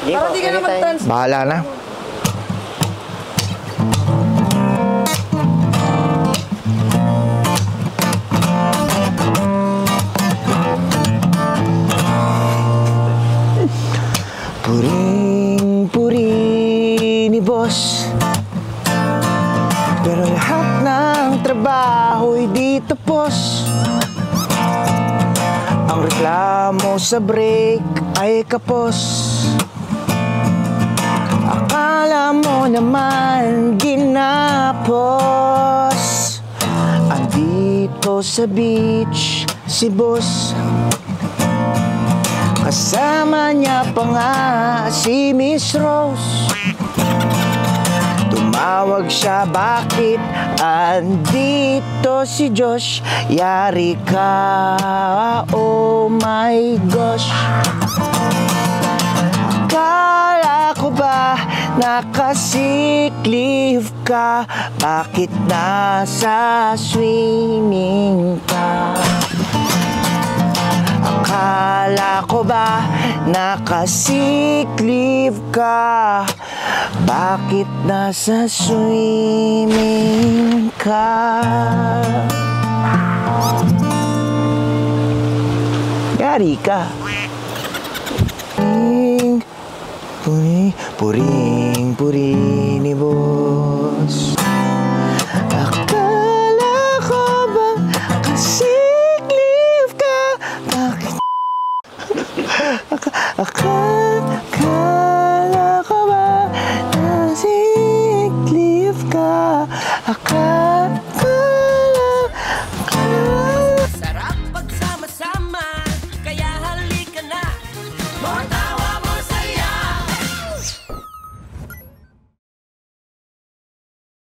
Sige Para po, di ka na anytime. mag-trans. Bahala na. Puring-puri ni boss, pero lahat ng trabaho'y di tapos. Ang reklamo sa break ay kapos. Akala mo naman ginapos. Andito sa beach si boss, kasama niya pa nga si Miss Rose. Tumawag siya, bakit andito si Josh? Yari ka, oh my gosh. Akala ko ba nakasick leave ka? Bakit nasa swimming ka? Akala ko ba nakasick leave ka? Bakit nasa swimming ka? Yari ka. Puring, puring ni boss.